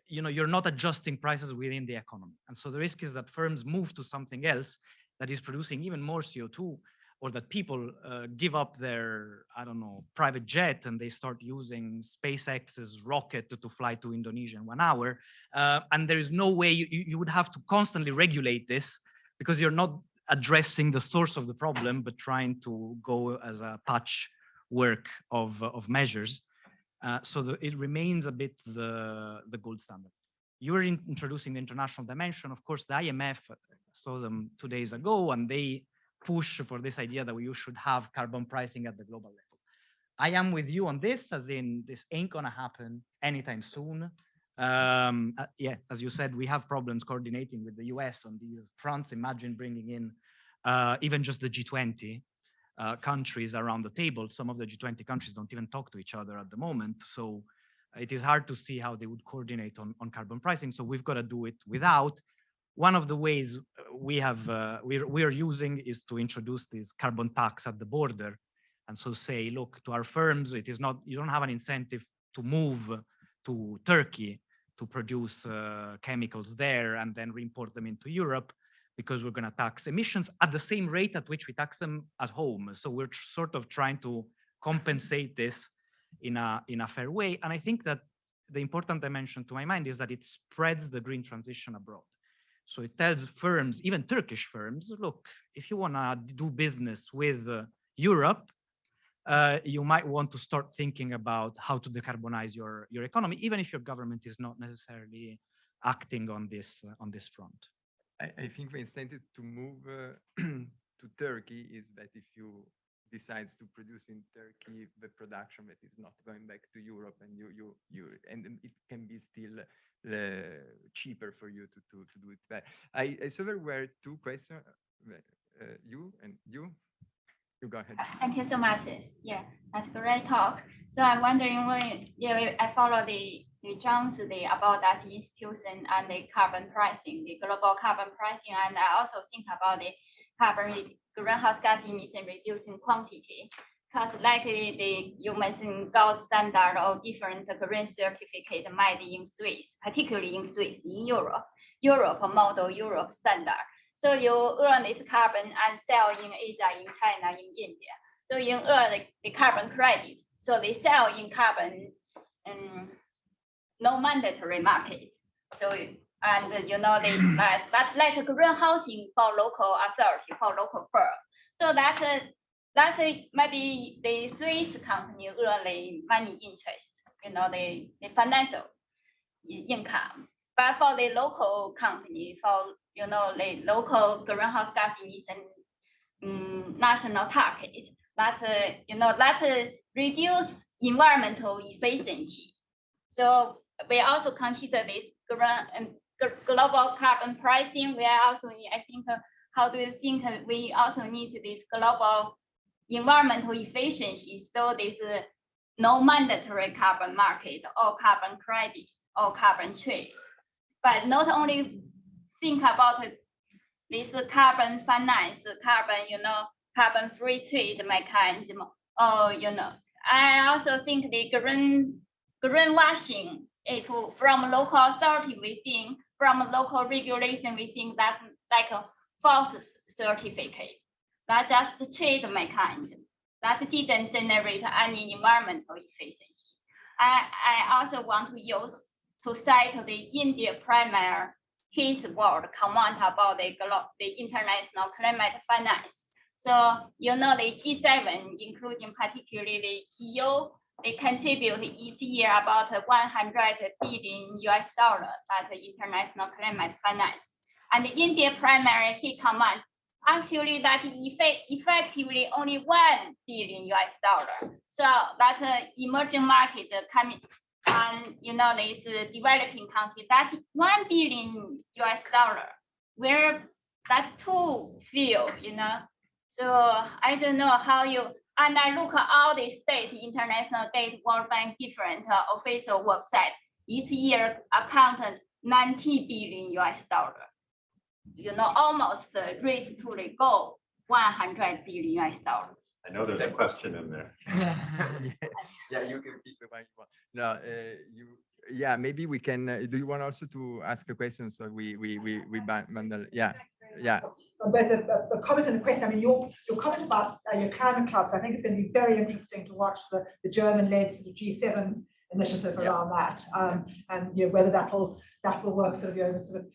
you're not adjusting prices within the economy. And so the risk is that firms move to something else that is producing even more CO2, or that people give up their, I don't know, private jet and they start using SpaceX's rocket to fly to Indonesia in 1 hour. And there is no way you would have to constantly regulate this because you're not addressing the source of the problem, but trying to go as a patchwork of measures. So it remains a bit the gold standard. You were introducing the international dimension. Of course, the IMF, I saw them 2 days ago, and they push for this idea that we should have carbon pricing at the global level. I am with you on this, as in this ain't gonna happen anytime soon. Yeah, as you said, we have problems coordinating with the US on these fronts. Imagine bringing in even just the G20 countries around the table. Some of the G20 countries don't even talk to each other at the moment. So it is hard to see how they would coordinate on carbon pricing. So we've got to do it without. One of the ways we are using is to introduce this carbon tax at the border. And so say, look, to our firms, it is not, you don't have an incentive to move to Turkey to produce chemicals there and then re-import them into Europe, because we're going to tax emissions at the same rate at which we tax them at home. So we're sort of trying to compensate this in a fair way. And I think that the important dimension to my mind is that it spreads the green transition abroad. So it tells firms, even Turkish firms, look, if you want to do business with Europe, you might want to start thinking about how to decarbonize your economy, even if your government is not necessarily acting on this front. I think the incentive to move to Turkey is that if you decide to produce in Turkey, the production that is not going back to Europe, and and it can be still cheaper for you to do it there. I saw there were 2 questions. You and you go ahead. Thank you so much. Yeah, that's a great talk. So I'm wondering when I follow the John's about that institution and the carbon pricing, the global carbon pricing, and I also think about the greenhouse gas emission reducing quantity. because likely you mentioned gold standard or different green certificate made in Swiss, particularly in Swiss, in Europe model, Europe standard. So you earn this carbon and sell in Asia, in China, in India. So you earn the carbon credit. So they sell in carbon no mandatory market. So and that's like a green housing for local authority, for local firm. So that's maybe the Swiss company earn the money interest, the financial income. But for the local company, for the local greenhouse gas emission national target, that reduce environmental efficiency. So we also consider this global carbon pricing. We are also, I think, how do you think we also need this global environmental efficiency? So this no mandatory carbon market or carbon credits or carbon trade, but not only think about this carbon finance, carbon free trade mechanism. I also think the greenwashing, if from local authority we think, from local regulation we think that's like a false certificate. That's just the trade mechanism. That didn't generate any environmental efficiency. I also want to cite the India Premier, his word comment about the international climate finance. So the G7, including particularly the EU, they contribute each year about $100 billion at the international climate finance. And the India primary, he comment, actually that effectively only $1 billion. So that emerging market coming, and this developing country, that's $1 billion, where that's too few, So I don't know how you. And I look at all the state, international data, World Bank, different official website. Each year accounted $90 billion. Almost reached to the goal, $100 billion. I know there's a question in there. Yeah, you can pick the mic. No, yeah, maybe we can. Do you want also to ask a question? So we bundle. Yeah. Both a comment and a question. I mean, your comment about your climate clubs, I think it's going to be very interesting to watch the German-led sort of G7 initiative around that, and whether that will work. Sort of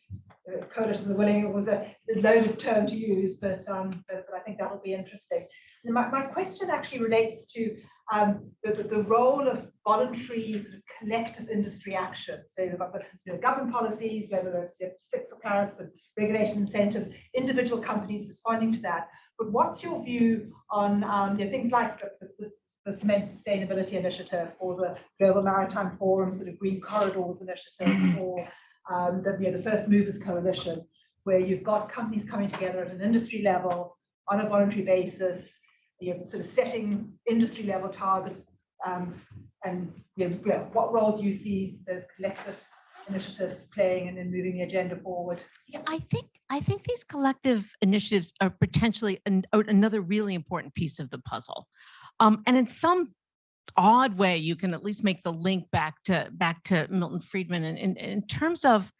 coalitions are willing. It was a loaded term to use, but I think that will be interesting. And my question actually relates to the role of voluntary sort of collective industry action. So you've got the government policies, whether it's sticks or carrots and regulation incentives, individual companies responding to that. But what's your view on things like the Cement Sustainability Initiative or the Global Maritime Forum sort of Green Corridors Initiative, or the First Movers Coalition, where you've got companies coming together at an industry level on a voluntary basis, sort of setting industry level targets, and what role do you see those collective initiatives playing in moving the agenda forward? Yeah, I think these collective initiatives are potentially another really important piece of the puzzle, and in some odd way, you can at least make the link back to Milton Friedman in terms of,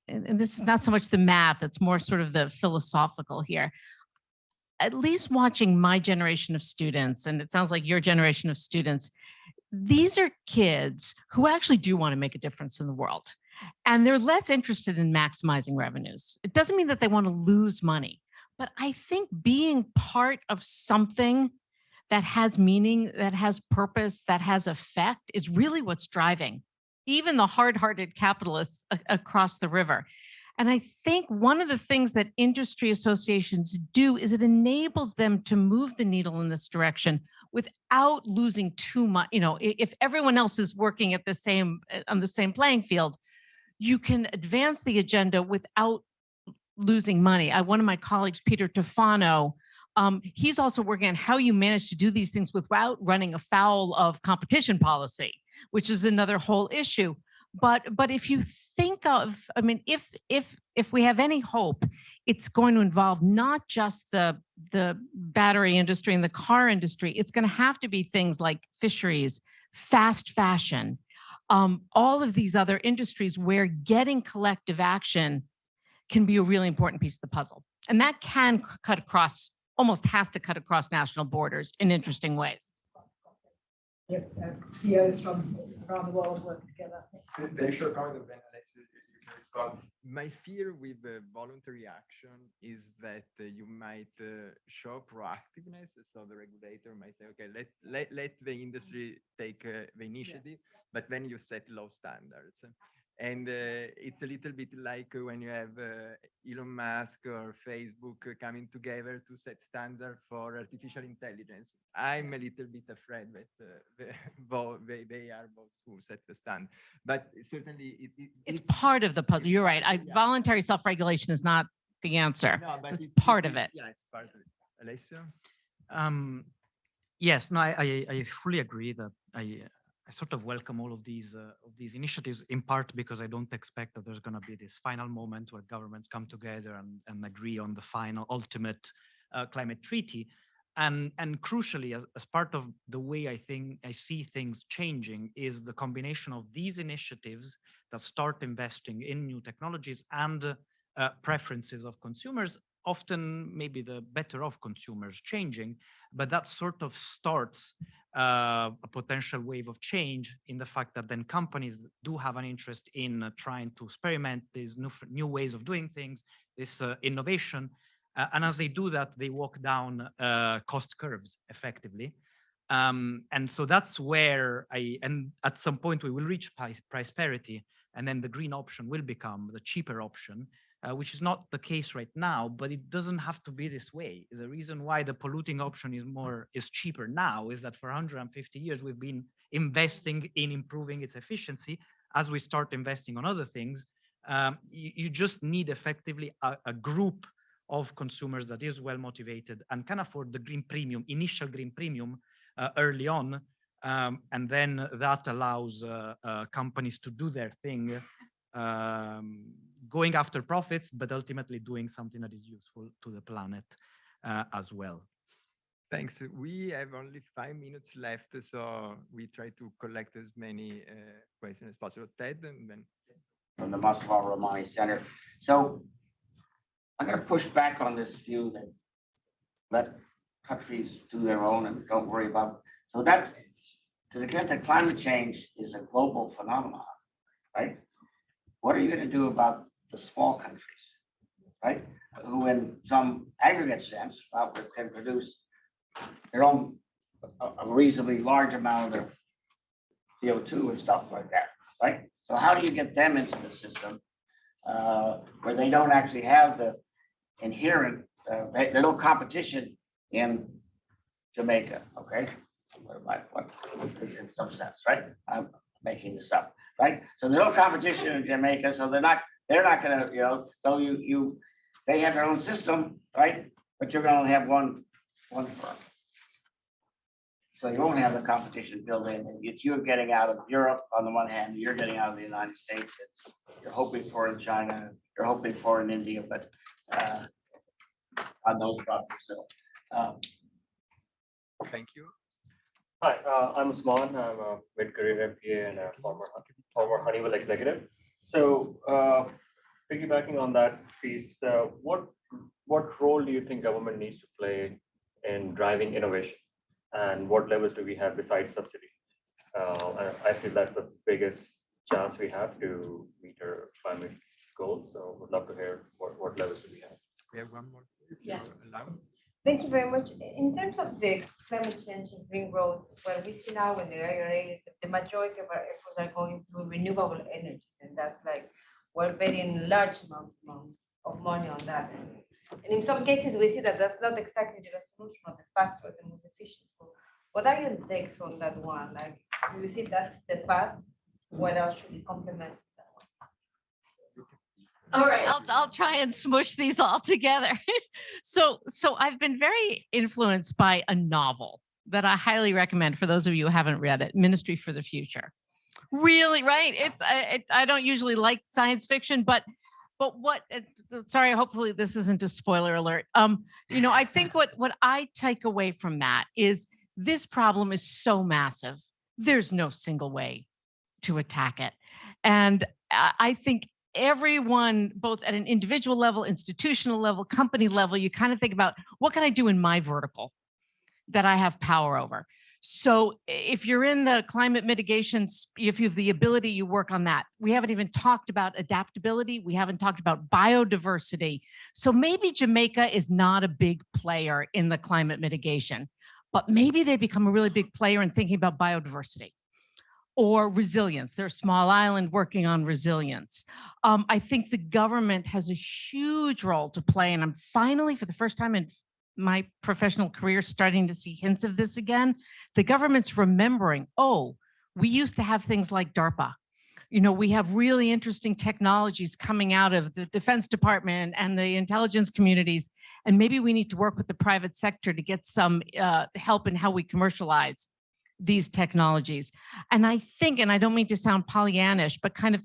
and this is not so much the math, it's more sort of the philosophical here. At least watching my generation of students, and it sounds like your generation of students, these are kids who actually do want to make a difference in the world. And they're less interested in maximizing revenues. It doesn't mean that they want to lose money, but I think being part of something that has meaning, that has purpose, that has effect is really what's driving even the hard-hearted capitalists across the river. And I think one of the things that industry associations do is it enables them to move the needle in this direction without losing too much. If everyone else is working at on the same playing field, you can advance the agenda without losing money. One of my colleagues, Peter Tofano, he's also working on how you manage to do these things without running afoul of competition policy, which is another whole issue. But if you think of, I mean, if we have any hope it's going to involve not just the battery industry and the car industry. It's going to have to be things like fisheries, fast fashion, all of these other industries where getting collective action can be a really important piece of the puzzle. And that can cut across, almost has to cut across national borders in interesting ways. CEOs from around the world working together. Very short comment of Alessio, you can respond. My fear with voluntary action is that you might show proactiveness. So the regulator might say, okay, let the industry take the initiative, but then you set low standards. And it's a little bit like when you have Elon Musk or Facebook coming together to set standards for artificial intelligence. I'm a little bit afraid that they are both who set the standard. But certainly it's part of the puzzle. You're right. Voluntary self-regulation is not the answer. No, but it's part of it. Yeah, it's part of it. Alessio? Yes, no, I fully agree that I sort of welcome all of these initiatives, in part because I don't expect that there's going to be this final moment where governments come together and agree on the final ultimate climate treaty. And crucially, as part of the way I see things changing is the combination of these initiatives that start investing in new technologies and preferences of consumers, often maybe the better off consumers changing, but that sort of starts a potential wave of change in the fact that then companies do have an interest in trying to experiment these new ways of doing things, this innovation. And as they do that, they walk down cost curves effectively. And so that's where and at some point we will reach price parity, and then the green option will become the cheaper option, which is not the case right now, but it doesn't have to be this way. The reason why the polluting option is cheaper now is that for 150 years we've been investing in improving its efficiency. As we start investing on other things, you just need effectively a group of consumers that is well motivated and can afford the green premium, initial green premium early on, and then that allows companies to do their thing, going after profits, but ultimately doing something that is useful to the planet as well. Thanks. We have only 5 minutes left, so we try to collect as many questions as possible. Ted, and then from the Mustafa Romani Center. So I'm going to push back on this view that let countries do their own and don't worry about. So that, to the extent that climate change is a global phenomenon, right? What are you going to do about the small countries, right? Who in some aggregate sense can produce their own, a reasonably large amount of CO2 and stuff like that, right? So how do you get them into the system where they don't actually have the inherent, there's no competition in Jamaica, okay? In some sense, right? I'm making this up, right? So there's no competition in Jamaica, so they're not gonna, you know, so they have their own system, right? But you're gonna have one firm. So you won't have the competition built in. You're getting out of Europe on the one hand, you're getting out of the United States, you're hoping for in China, you're hoping for in India, but on those products. So thank you. Hi, I'm Usman. I'm a mid-career MPA and a former Honeywell executive. So piggybacking on that piece, what role do you think government needs to play in driving innovation? And what levers do we have besides subsidy? And I feel that's the biggest chance we have to meet our climate goals. So would love to hear what levers do we have. We have one more. Yeah. Thank you very much. In terms of the climate change and green growth, what we see now in the IRA is that the majority of our efforts are going to renewable energies, and that's like we're betting large amounts of money on that. And in some cases, we see that that's not exactly the best solution or the faster or the most efficient. So what are your takes on that one? Like, do you see that's the path? What else should we complement that one? All right, I'll try and smush these all together. So I've been very influenced by a novel that I highly recommend for those of you who haven't read it, Ministry for the Future. Really, right? I don't usually like science fiction, but But sorry, hopefully this isn't a spoiler alert. I think what I take away from that is this problem is so massive. There's no single way to attack it. And I think everyone, both at an individual level, institutional level, company level, you kind of think about what can I do in my vertical that I have power over. So if you're in the climate mitigation, if you have the ability, you work on that. We haven't even talked about adaptability. We haven't talked about biodiversity. So maybe Jamaica is not a big player in the climate mitigation, but maybe they become a really big player in thinking about biodiversity. Or resilience. They're a small island working on resilience. I think the government has a huge role to play, and I'm finally, for the first time in my professional career, starting to see hints of this again. The government's remembering, oh, we used to have things like DARPA. We have really interesting technologies coming out of the Defense Department and the intelligence communities, and maybe we need to work with the private sector to get some help in how we commercialize these technologies. And I think, and I don't mean to sound Pollyannish, but kind of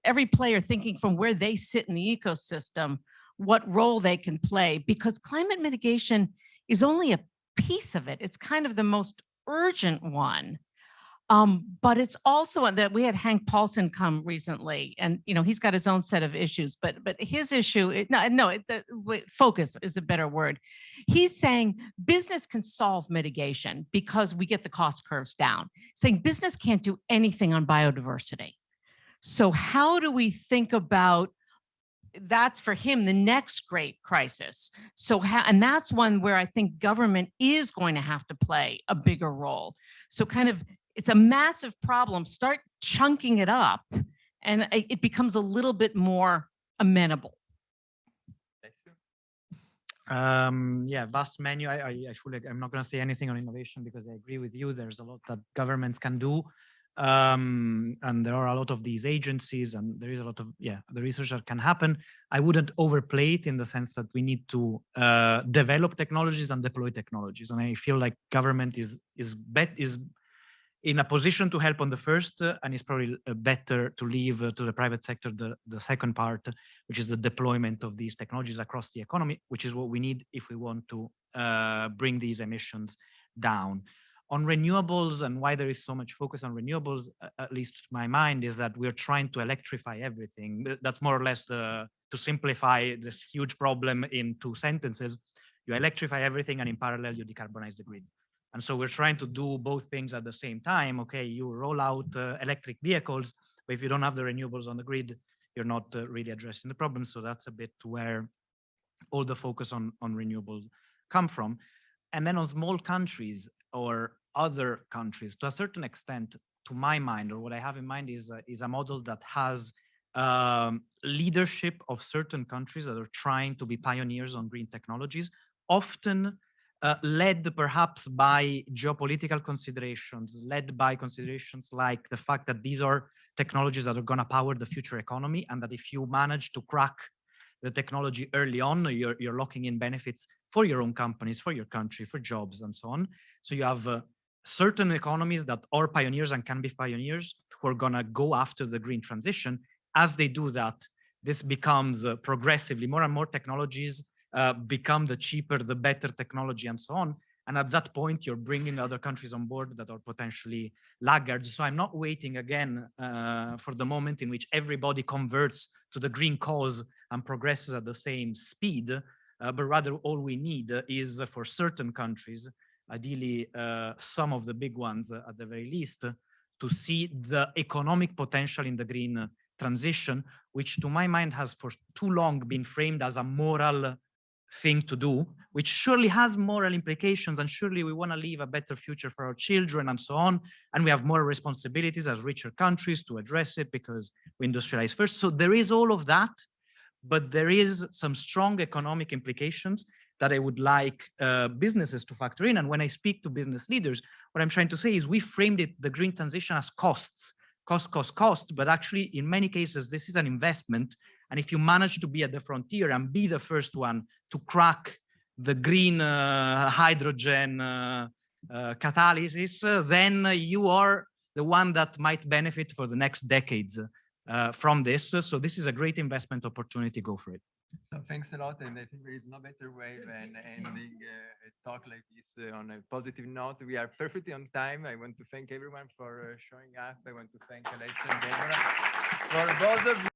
every player thinking from where they sit in the ecosystem, what role they can play, because climate mitigation is only a piece of it. It's kind of the most urgent one. But it's also that we had Hank Paulson come recently, and he's got his own set of issues. But his issue, focus is a better word. He's saying business can solve mitigation because we get the cost curves down. Saying business can't do anything on biodiversity. So how do we think about? That's for him the next great crisis. So and that's one where I think government is going to have to play a bigger role. So kind of. It's a massive problem. Start chunking it up, and it becomes a little bit more amenable. Yeah, vast menu. I'm not going to say anything on innovation because I agree with you. There's a lot that governments can do, and there are a lot of these agencies, and there is a lot of the research that can happen. I wouldn't overplay it in the sense that we need to develop technologies and deploy technologies, and I feel like government is in a position to help on the first, and it's probably better to leave to the private sector the second part, which is the deployment of these technologies across the economy, which is what we need if we want to bring these emissions down. On renewables, and why there is so much focus on renewables, at least to my mind, is that we're trying to electrify everything. That's more or less to simplify this huge problem in 2 sentences. You electrify everything, and in parallel, you decarbonize the grid. And so we're trying to do both things at the same time. Okay, you roll out electric vehicles, but if you don't have the renewables on the grid, you're not really addressing the problem. So that's a bit where all the focus on renewables come from. And then on small countries or other countries, to a certain extent, to my mind, or what I have in mind is a model that has leadership of certain countries that are trying to be pioneers on green technologies, often led perhaps by geopolitical considerations, led by considerations like the fact that these are technologies that are going to power the future economy, and that if you manage to crack the technology early on, you're locking in benefits for your own companies, for your country, for jobs, and so on. So you have certain economies that are pioneers and can be pioneers who are going to go after the green transition. As they do that, this becomes progressively more and more technologies become the cheaper, the better technology, and so on. And at that point, you're bringing other countries on board that are potentially laggards. So I'm not waiting again for the moment in which everybody converts to the green cause and progresses at the same speed, but rather all we need is for certain countries, ideally some of the big ones at the very least, to see the economic potential in the green transition, which to my mind has for too long been framed as a moral thing to do, which surely has moral implications, and surely we want to leave a better future for our children and so on, and we have more responsibilities as richer countries to address it because we industrialize first. So there is all of that, but there is some strong economic implications that I would like businesses to factor in. And when I speak to business leaders, what I'm trying to say is we framed it, the green transition, as costs, cost, but actually in many cases, this is an investment. And if you manage to be at the frontier and be the first one to crack the green hydrogen catalysis, then you are the one that might benefit for the next decades from this. So this is a great investment opportunity. Go for it. So thanks a lot, and I think there is no better way than ending a talk like this on a positive note. We are perfectly on time. I want to thank everyone for showing up. I want to thank Alessio and Debora. For those of you